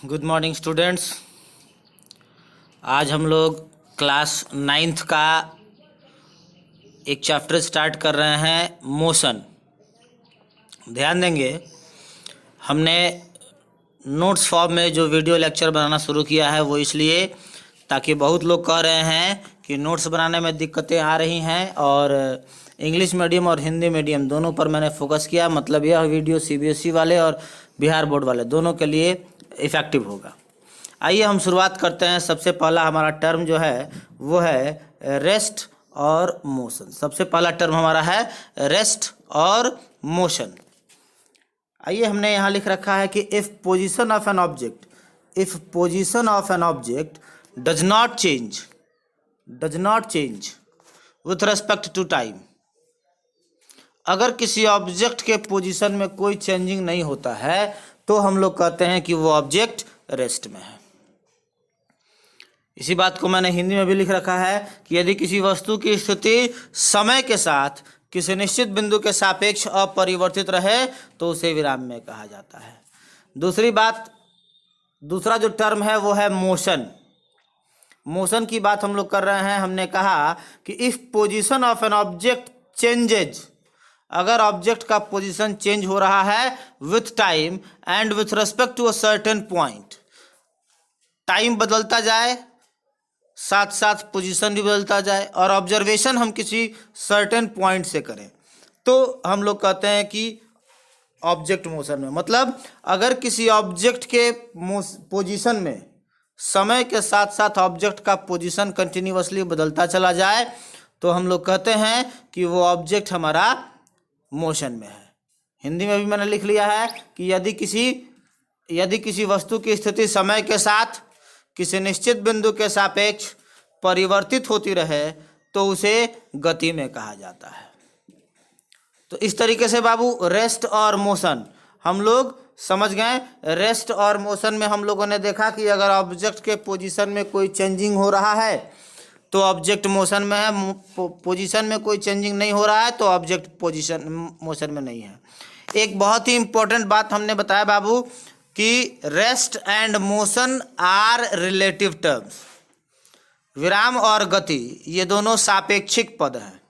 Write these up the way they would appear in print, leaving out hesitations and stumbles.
Good morning students. आज हम लोग क्लास 9th का एक चैप्टर स्टार्ट कर रहे हैं, मोशन। ध्यान देंगे, हमने नोट्स फॉर्म में जो वीडियो लेक्चर बनाना शुरू किया है वो इसलिए ताकि बहुत लोग कह रहे हैं कि नोट्स बनाने में दिक्कतें आ रही हैं और इंग्लिश मीडियम और हिंदी मीडियम दोनों पर मैंने फोकस किया। मतलब यह वीडियो सीबीएसई वाले और बिहार बोर्ड वाले दोनों के लिए इफ़ेक्टिव होगा। आइए हम शुरुआत करते हैं। सबसे पहला हमारा टर्म जो है वो है रेस्ट और मोशन। सबसे पहला टर्म हमारा है रेस्ट और मोशन। आइए, हमने यहाँ लिख रखा है कि if position of an object does not change with respect to time. अगर किसी ऑब्जेक्ट के पोजीशन में कोई चेंजिंग नहीं होता है तो हम लोग कहते हैं कि वो ऑब्जेक्ट रेस्ट में है। इसी बात को मैंने हिंदी में भी लिख रखा है कि यदि किसी वस्तु की स्थिति समय के साथ किसी निश्चित बिंदु के सापेक्ष अपरिवर्तित रहे तो उसे विराम में कहा जाता है। दूसरा जो टर्म है वो है मोशन। मोशन की बात हम लोग कर रहे हैं। हमने कहा कि if position of an object changes, अगर ऑब्जेक्ट का पोजीशन चेंज हो रहा है with time and with respect to a certain point, time बदलता जाए साथ साथ पोजीशन भी बदलता जाए और ऑब्जर्वेशन हम किसी सर्टेन पॉइंट से करें तो हम लोग कहते हैं कि ऑब्जेक्ट मोशन में। मतलब अगर किसी ऑब्जेक्ट के पोजीशन में समय के साथ साथ ऑब्जेक्ट का पोजीशन कंटिन्यूअसली बदलता चला जाए तो हम लोग कहते हैं कि वो ऑब्जेक्ट हमारा मोशन में है। हिंदी में भी मैंने लिख लिया है कि यदि किसी वस्तु की स्थिति समय के साथ किसी निश्चित बिंदु के सापेक्ष परिवर्तित होती रहे तो उसे गति में कहा जाता है। तो इस तरीके से बाबू रेस्ट और मोशन हम लोग समझ गए। रेस्ट और मोशन में हम लोगों ने देखा कि अगर ऑब्जेक्ट के पोजीशन में कोई चेंजिंग हो रहा है तो ऑब्जेक्ट मोशन में है, पोजीशन में कोई चेंजिंग नहीं हो रहा है तो ऑब्जेक्ट मोशन में नहीं है। एक बहुत ही इंपॉर्टेंट बात हमने बताया बाबू कि rest and motion are relative terms. विराम और गति ये दोनों सापेक्षिक पद हैं।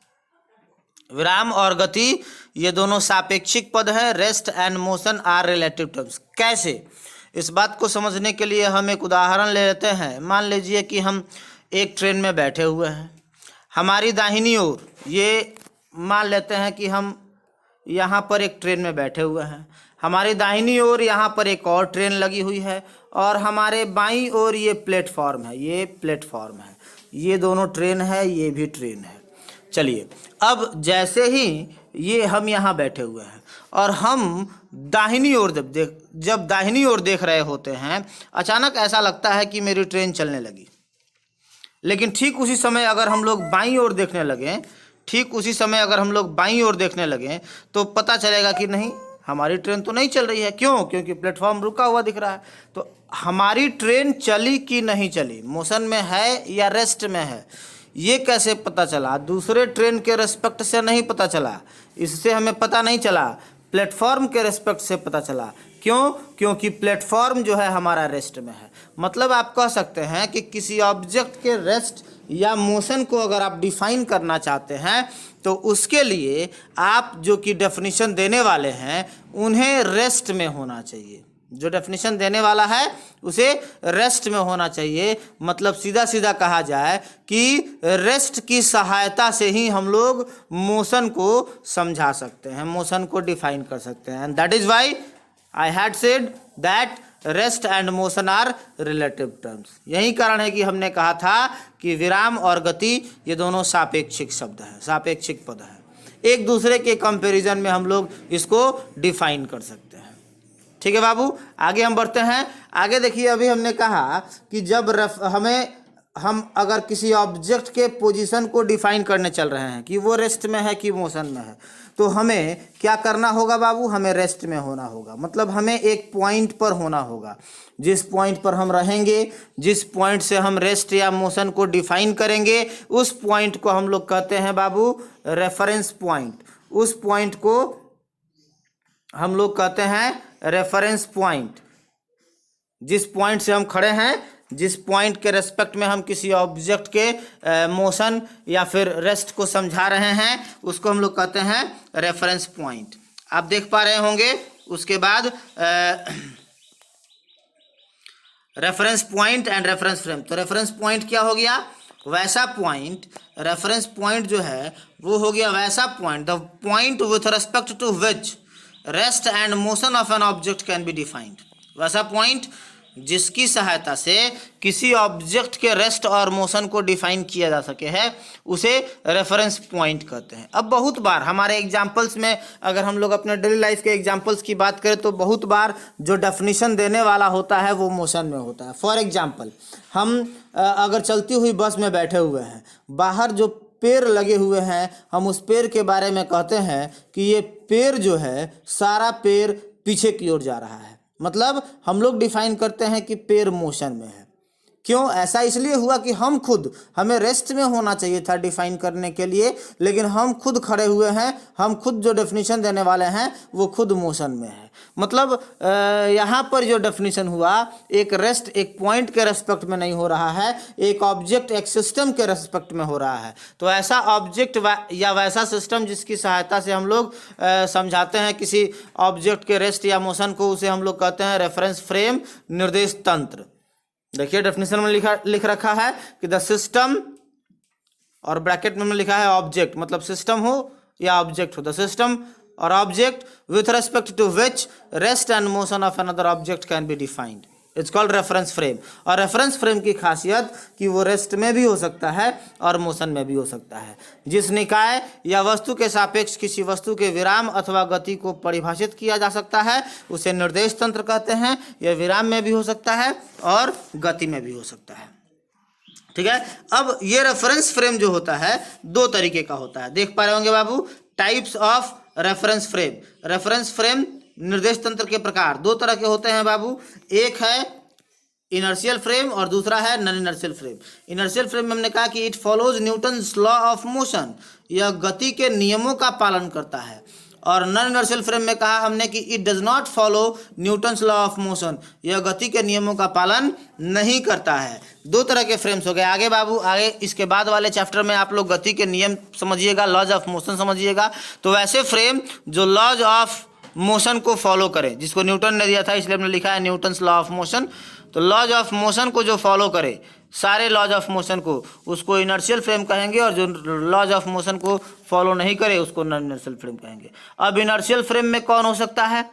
विराम और गति ये दोनों सापेक्षिक पद हैं। Rest and motion are relative terms. कैसे? इस बात को समझने के लिए हम एक उदाहरण ले लेते हैं। मान लीजिए कि हम एक ट्रेन में बैठे हुए हैं। हमारी दाहिनी ओर, ये मान लेते हैं कि हम यहाँ पर एक ट्रेन में बैठे हुए हैं। हमारी दाहिनी ओर यहाँ पर एक और ट्रेन लगी हुई है और हमारे बाईं ओर ये प्लेटफॉर्म है। ये दोनों ट्रेन है, ये भी ट्रेन है। चलिए, अब जैसे ही ये हम यहाँ बैठे हुए हैं और हम दाहिनी ओर जब दाहिनी ओर देख रहे होते हैं, अचानक ऐसा लगता है कि मेरी ट्रेन चलने लगी। लेकिन ठीक उसी समय अगर हम लोग बाईं ओर देखने लगें तो पता चलेगा कि नहीं, हमारी ट्रेन तो नहीं चल रही है। क्यों? क्योंकि प्लेटफॉर्म रुका हुआ दिख रहा है। तो हमारी ट्रेन चली कि नहीं चली, मोशन में है या रेस्ट में है, ये कैसे पता चला? दूसरे ट्रेन के रेस्पेक्ट से नहीं पता चला, इससे हमें पता नहीं चला, प्लेटफॉर्म के रेस्पेक्ट से पता चला। क्यों? क्योंकि प्लेटफॉर्म जो है हमारा रेस्ट में है। मतलब आप कह सकते हैं कि किसी ऑब्जेक्ट के रेस्ट या मोशन को अगर आप डिफाइन करना चाहते हैं तो उसके लिए आप जो कि डेफिनेशन देने वाले हैं उन्हें रेस्ट में होना चाहिए। जो डेफिनेशन देने वाला है उसे रेस्ट में होना चाहिए। मतलब सीधा सीधा कहा जाए कि रेस्ट की सहायता से ही हम लोग मोशन को समझा सकते हैं, मोशन को डिफाइन कर सकते हैं। And that is why I had said that rest and motion are relative terms. यही कारण है कि हमने कहा था कि विराम और गति ये दोनों सापेक्षिक शब्द हैं, सापेक्षिक पद हैं। एक दूसरे के कंपैरिजन में हम लोग इसको डिफाइन कर सकते हैं। ठीक है बाबू, आगे हम बढ़ते हैं। आगे देखिए, अभी हमने कहा कि जब हम अगर किसी ऑब्जेक्ट के पोजीशन को डिफाइन करने चल रहे हैं कि वो रेस्ट में है कि मोशन में है, तो हमें क्या करना होगा बाबू? हमें रेस्ट में होना होगा। मतलब हमें एक पॉइंट पर होना होगा। जिस पॉइंट पर हम रहेंगे, जिस पॉइंट से हम रेस्ट या मोशन को डिफाइन करेंगे, उस पॉइंट को हम लोग कहते हैं बाबू रेफरेंस पॉइंट। उस पॉइंट को हम लोग कहते हैं रेफरेंस पॉइंट। जिस पॉइंट से हम खड़े हैं, जिस पॉइंट के रेस्पेक्ट में हम किसी ऑब्जेक्ट के मोशन या फिर रेस्ट को समझा रहे हैं, उसको हम लोग कहते हैं रेफरेंस पॉइंट। आप देख पा रहे होंगे। उसके बाद reference point and reference frame. तो रेफरेंस पॉइंट क्या हो गया? वैसा पॉइंट, रेफरेंस पॉइंट जो है वो हो गया वैसा point, the point with respect to which rest and motion of an object can be defined. वैसा पॉइंट जिसकी सहायता से किसी ऑब्जेक्ट के रेस्ट और मोशन को डिफाइन किया जा सके है, उसे रेफरेंस पॉइंट कहते हैं। अब बहुत बार हमारे एग्जाम्पल्स में, अगर हम लोग अपने डेली लाइफ के एग्जाम्पल्स की बात करें, तो बहुत बार जो डेफिनेशन देने वाला होता है वो मोशन में होता है। फॉर एग्जाम्पल, हम अगर चलती हुई बस में बैठे हुए हैं, बाहर जो पेड़ लगे हुए हैं, हम उस पेड़ के बारे में कहते हैं कि ये पेड़ जो है, सारा पेड़ पीछे की ओर जा रहा है। मतलब हम लोग डिफाइन करते हैं कि पेड़ मोशन में है। क्यों? ऐसा इसलिए हुआ कि हमें रेस्ट में होना चाहिए था डिफाइन करने के लिए, लेकिन हम खुद खड़े हुए हैं, हम खुद जो डेफिनेशन देने वाले हैं वो खुद मोशन में है। मतलब यहाँ पर जो डेफिनेशन हुआ, एक रेस्ट एक पॉइंट के रेस्पेक्ट में नहीं हो रहा है, एक ऑब्जेक्ट एक सिस्टम के रेस्पेक्ट में हो रहा है। तो ऐसा ऑब्जेक्ट या वैसा सिस्टम जिसकी सहायता से हम लोग समझाते हैं किसी ऑब्जेक्ट के रेस्ट या मोशन को, उसे हम लोग कहते हैं रेफरेंस फ्रेम, निर्देश तंत्र। देखिए डेफिनेशन में लिख रखा है कि द सिस्टम, और ब्रैकेट में लिखा है ऑब्जेक्ट, मतलब सिस्टम हो या ऑब्जेक्ट हो, द सिस्टम और object with respect to which rest and motion of another object can be defined, it's called reference frame. और रेफरेंस फ्रेम की खासियत कि वो रेस्ट में भी हो सकता है और मोशन में भी हो सकता है। जिस निकाय या वस्तु के सापेक्ष किसी वस्तु के विराम अथवा गति को परिभाषित किया जा सकता है, उसे निर्देश तंत्र कहते हैं। यह विराम में भी हो सकता है और गति में भी हो सकता है। ठीक है। अब ये रेफरेंस फ्रेम जो होता है, दो तरीके का होता है। देख पा रहे होंगे बाबू, types of reference frame. Reference frame निर्देश तंत्र के प्रकार दो तरह के होते हैं बाबू। एक है इनर्शियल फ्रेम और दूसरा है non inertial frame. Inertial frame में हमने कहा कि it follows Newton's law of motion, यह गति के नियमों का पालन करता है। और नॉन इनर्शियल फ्रेम में कहा हमने कि it does not follow Newton's law of motion, यह गति के नियमों का पालन नहीं करता है। दो तरह के फ्रेम्स हो गए। आगे बाबू, आगे इसके बाद वाले चैप्टर में आप लोग गति के नियम समझिएगा, लॉज ऑफ मोशन समझिएगा। तो वैसे फ्रेम जो लॉज ऑफ मोशन को फॉलो करे, जिसको न्यूटन ने दिया था, इसलिए हमने लिखा है न्यूटन्स लॉ ऑफ मोशन। तो लॉज ऑफ मोशन को जो फॉलो करे, सारे लॉज ऑफ मोशन को, उसको इनर्शियल फ्रेम कहेंगे, और जो लॉज ऑफ मोशन को फॉलो नहीं करे उसको नॉन इनर्शियल फ्रेम कहेंगे। अब इनर्शियल फ्रेम में कौन हो सकता है?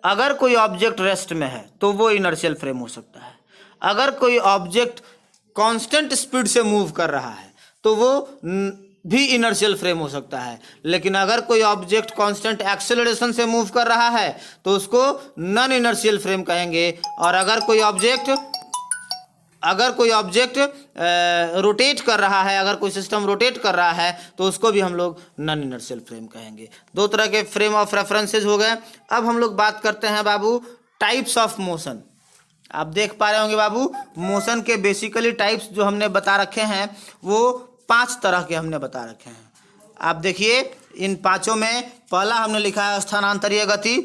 अगर कोई ऑब्जेक्ट रेस्ट में है तो वो इनर्शियल फ्रेम हो सकता है। अगर कोई ऑब्जेक्ट कांस्टेंट स्पीड से मूव कर रहा है तो वो भी इनर्शियल फ्रेम हो सकता है। लेकिन अगर कोई ऑब्जेक्ट कांस्टेंट एक्सेलरेशन से मूव कर रहा है तो उसको नॉन इनर्शियल फ्रेम कहेंगे। और अगर कोई ऑब्जेक्ट रोटेट कर रहा है, अगर कोई सिस्टम रोटेट कर रहा है तो उसको भी हम लोग नॉन इनर्शियल फ्रेम कहेंगे। दो तरह के फ्रेम ऑफ रेफरेंसेस हो गए। अब हम लोग बात करते हैं बाबू टाइप्स ऑफ मोशन। आप देख पा रहे होंगे बाबू, मोशन के बेसिकली टाइप्स जो हमने बता रखे हैं वो 5 तरह के हमने बता रखे हैं। आप देखिए, इन पांचों में पहला हमने लिखा है स्थानांतरीय गति।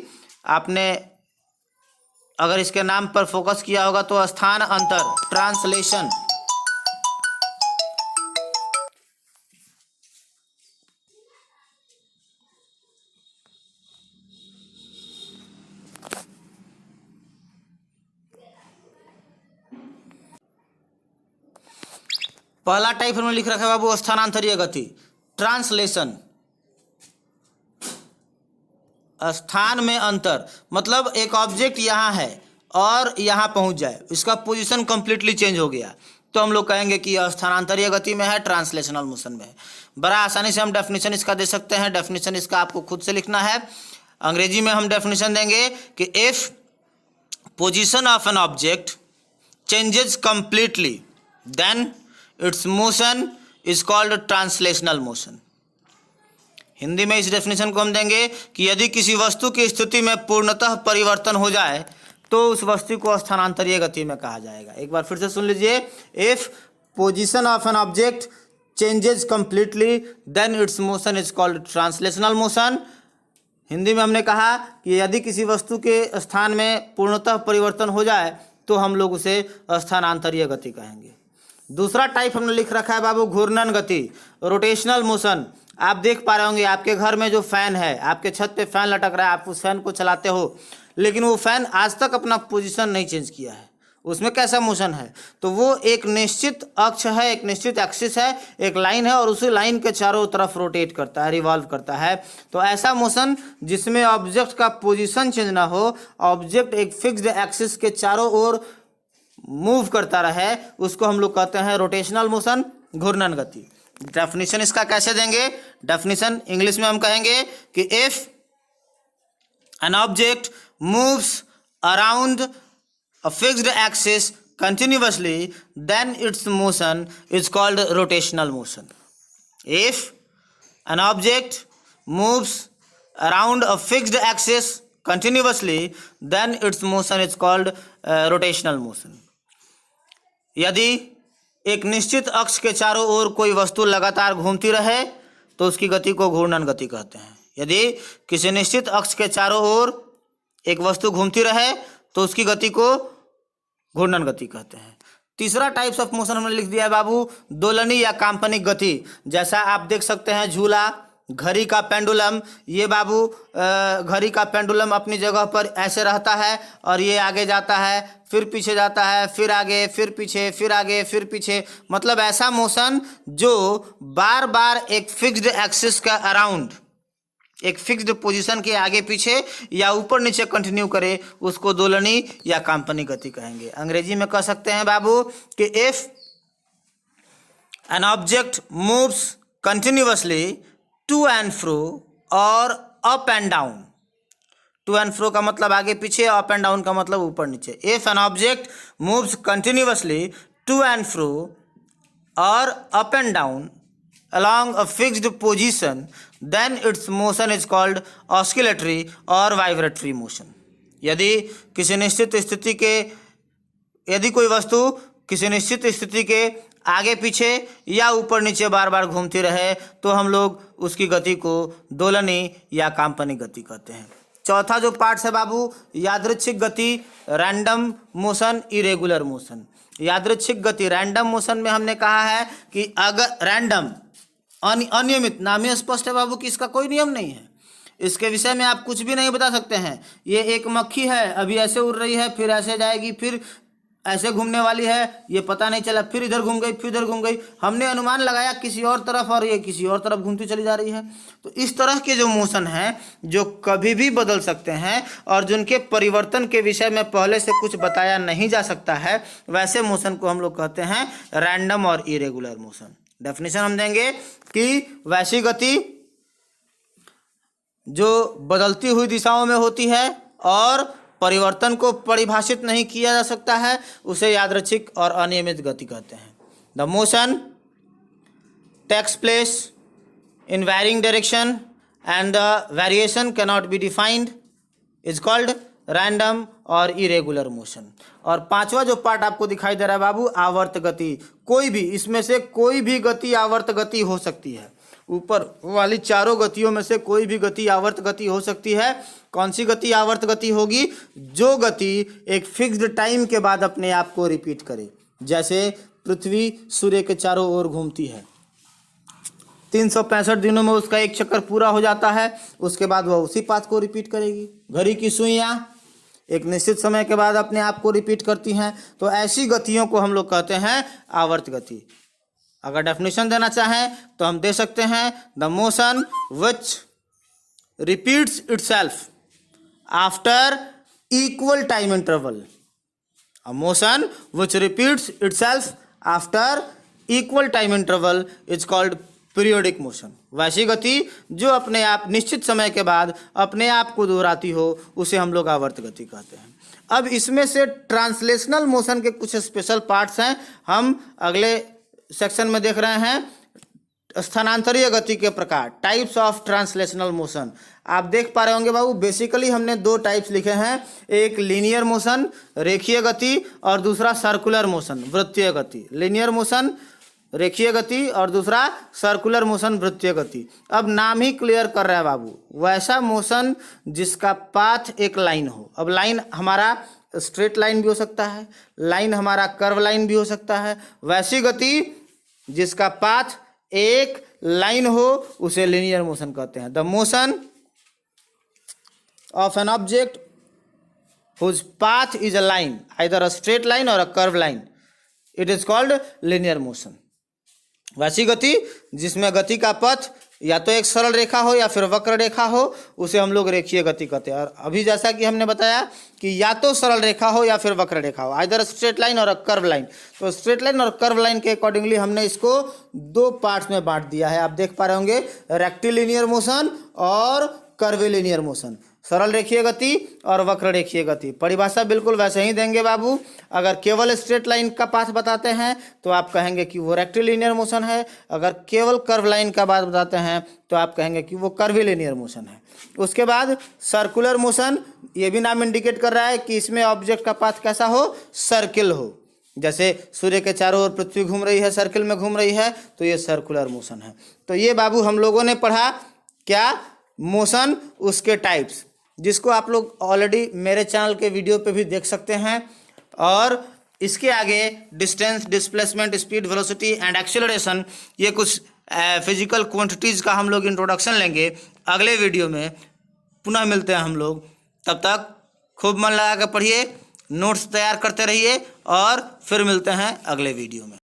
आपने अगर इसके नाम पर फोकस किया होगा तो स्थान अंतर, ट्रांसलेशन। पहला टाइप हमने लिख रखा है बाबू स्थानांतरीय गति, ट्रांसलेशन। स्थान में अंतर, मतलब एक ऑब्जेक्ट यहाँ है और यहाँ पहुँच जाए, इसका पोजीशन कंप्लीटली चेंज हो गया तो हम लोग कहेंगे कि यह स्थानांतरीय गति में है, ट्रांसलेशनल मोशन में है। बड़ा आसानी से हम डेफिनेशन इसका दे सकते हैं। डेफिनेशन इसका आपको खुद से लिखना है। अंग्रेजी में हम डेफिनेशन देंगे कि if position of an object changes completely then its motion is called translational motion. Hindi में इस डेफिनेशन को हम देंगे कि यदि किसी वस्तु की स्थिति में पूर्णतः परिवर्तन हो जाए तो उस वस्तु को स्थानांतरीय गति में कहा जाएगा। एक बार फिर से सुन लीजिए, if position of an object changes completely then its motion is called translational motion. Hindi में हमने कहा कि यदि किसी वस्तु के स्थान में पूर्णतः परिवर्तन हो जाए तो हम लोग उसे स्थानांतरीय गति कहेंगे। दूसरा टाइप हमने लिख रखा है बाबू घूर्णन गति, रोटेशनल मोशन। आप देख पा रहे होंगे आपके घर में जो फैन है, आपके छत पे फैन लटक रहा है, आप उस फैन को चलाते हो, लेकिन वो फैन आज तक अपना पोजीशन नहीं चेंज किया है। उसमें कैसा मोशन है? तो वो एक निश्चित अक्ष है, एक निश्चित एक्सिस है, एक लाइन है और उसी लाइन के चारों तरफ रोटेट करता है, रिवॉल्व करता है। तो ऐसा मोशन जिसमें ऑब्जेक्ट का पोजीशन चेंज ना हो, ऑब्जेक्ट एक फिक्स्ड एक्सिस के चारों ओर मूव करता रहे, उसको हम लोग कहते हैं रोटेशनल मोशन, घूर्णन गति। डेफिनेशन इसका कैसे देंगे? डेफिनेशन इंग्लिश में हम कहेंगे कि if an object moves around a fixed axis continuously, then its motion is called rotational motion. If an object moves around a fixed axis continuously, then its motion is called rotational motion. यदि एक निश्चित अक्ष के चारों ओर कोई वस्तु लगातार घूमती रहे तो उसकी गति को घूर्णन गति कहते हैं। यदि किसी निश्चित अक्ष के चारों ओर एक वस्तु घूमती रहे तो उसकी गति को घूर्णन गति कहते हैं। तीसरा टाइप्स ऑफ मोशन हमने लिख दिया है बाबू, दोलनी या काल्पनिक गति। जैसा आप देख सकते हैं झूला, घड़ी का पेंडुलम। ये बाबू घड़ी का पेंडुलम अपनी जगह पर ऐसे रहता है और ये आगे जाता है, फिर पीछे जाता है, फिर आगे, फिर पीछे, फिर आगे, फिर पीछे। मतलब ऐसा मोशन जो बार बार एक फिक्स्ड एक्सिस का अराउंड, एक फिक्स्ड पोजीशन के आगे पीछे या ऊपर नीचे कंटिन्यू करे, उसको दोलनी या काल्पनिक गति कहेंगे। अंग्रेजी में कह सकते हैं बाबू कि if an object moves continuously to and fro और up and down. To and fro का मतलब आगे पीछे, अप एंड डाउन का मतलब ऊपर नीचे। If an object moves continuously to and fro और up and down along a fixed position, then its motion is called oscillatory और vibratory motion. यदि कोई वस्तु किसी निश्चित स्थिति के आगे पीछे या ऊपर नीचे बार बार घूमती रहे तो हम लोग उसकी गति को दोलनी या काल्पनिक गति कहते हैं। चौथा जो पार्ट है बाबू, यादृच्छिक गति, रैंडम मोशन, इरेगुलर मोशन। यादृच्छिक गति, रैंडम मोशन में हमने कहा है कि अगर रैंडम, अनियमित, नाम ही स्पष्ट है बाबू कि इसका कोई नियम नहीं है, इसके विषय में आप कुछ भी नहीं बता सकते हैं। ये एक मक्खी है, अभी ऐसे उड़ रही है, फिर ऐसे जाएगी, फिर ऐसे घूमने वाली है, ये पता नहीं चला, फिर इधर घूम गई, फिर इधर घूम गई, हमने अनुमान लगाया किसी और तरफ और ये किसी और तरफ घूमती चली जा रही है। तो इस तरह के जो मोशन हैं जो कभी भी बदल सकते हैं और जिनके परिवर्तन के विषय में पहले से कुछ बताया नहीं जा सकता है, वैसे मोशन को हम लोग कहते हैं रैंडम और इरेगुलर मोशन। डेफिनेशन हम देंगे कि वैसी गति जो बदलती हुई दिशाओं में होती है और परिवर्तन को परिभाषित नहीं किया जा सकता है, उसे यादृच्छिक और अनियमित गति कहते हैं। The motion takes place in varying direction and the variation can not be defined is called random और इरेगुलर मोशन। और पांचवा जो पार्ट आपको दिखाई दे रहा है बाबू, आवर्त गति। कोई भी, इसमें से कोई भी गति आवर्त गति हो सकती है। ऊपर वाली चारों गतियों में से कोई भी गति आवर्त गति हो सकती है। कौन सी गति आवर्त गति होगी? जो गति एक फिक्स्ड टाइम के बाद अपने आप को रिपीट करे। जैसे पृथ्वी सूर्य के चारों ओर घूमती है, 365 दिनों में उसका एक चक्कर पूरा हो जाता है, उसके बाद वह उसी पाथ को रिपीट करेगी। घड़ी की सुइयाँ एक निश्चित समय के बाद अपने आप को रिपीट करती हैं। तो ऐसी गतियों को हम लोग कहते हैं आवर्त गति। अगर डेफिनेशन देना चाहें तो हम दे सकते हैं the motion which repeats itself after equal time interval. A motion which repeats itself after equal time interval is called periodic motion. वैसी गति जो अपने आप निश्चित समय के बाद अपने आप को दोहराती हो, उसे हम लोग आवर्त गति कहते हैं। अब इसमें से ट्रांसलेशनल मोशन के कुछ स्पेशल पार्ट्स हैं, हम अगले सेक्शन में देख रहे हैं। स्थानांतरीय गति के प्रकार, टाइप्स ऑफ ट्रांसलेशनल मोशन। आप देख पा रहे होंगे बाबू, बेसिकली हमने दो टाइप्स लिखे हैं, एक लीनियर मोशन रेखीय गति और दूसरा सर्कुलर मोशन वृत्तीय गति। लीनियर मोशन रेखीय गति और दूसरा सर्कुलर मोशन वृत्तीय गति। अब नाम ही क्लियर कर रहा है बाबू, वैसा मोशन जिसका पाथ एक लाइन हो। अब लाइन हमारा स्ट्रेट लाइन भी हो सकता है, लाइन हमारा कर्व लाइन भी हो सकता है। वैसी गति जिसका पाथ एक लाइन हो उसे लीनियर मोशन कहते हैं। The motion of an object whose path is a line, either a straight line or a curved line, it is called linear motion। वैसी गति जिसमें गति का पथ या तो एक सरल रेखा हो या फिर वक्र रेखा हो उसे हम लोग रेखीय गति कहते हैं। और अभी जैसा कि हमने बताया कि या तो सरल रेखा हो या फिर वक्र रेखा हो, आइदर स्ट्रेट लाइन और कर्व लाइन। तो स्ट्रेट लाइन और कर्व लाइन के अकॉर्डिंगली हमने इसको दो पार्ट्स में बांट दिया है। आप देख पा रहे होंगे, रेक्टिलिनियर मोशन और कर्विलिनियर मोशन, सरल रेखीय गति और वक्र रेखीय गति। परिभाषा बिल्कुल वैसे ही देंगे बाबू। अगर केवल स्ट्रेट लाइन का पाथ बताते हैं तो आप कहेंगे कि वो रेक्टिलिनियर मोशन है, अगर केवल कर्व लाइन का बात बताते हैं तो आप कहेंगे कि वो कर्विलिनियर मोशन है। उसके बाद सर्कुलर मोशन, ये भी नाम इंडिकेट कर रहा है कि इसमें ऑब्जेक्ट का पाथ कैसा हो, सर्किल हो। जैसे सूर्य के चारों ओर पृथ्वी घूम रही है, सर्किल में घूम रही है, तो ये सर्कुलर मोशन है। तो ये बाबू हम लोगों ने पढ़ा क्या, मोशन, उसके टाइप्स, जिसको आप लोग ऑलरेडी मेरे चैनल के वीडियो पे भी देख सकते हैं। और इसके आगे distance, displacement, speed, velocity and acceleration, ये कुछ फिजिकल क्वांटिटीज़ का हम लोग इंट्रोडक्शन लेंगे अगले वीडियो में। पुनः मिलते हैं हम लोग, तब तक खूब मन लगा कर पढ़िए, नोट्स तैयार करते रहिए और फिर मिलते हैं अगले वीडियो में।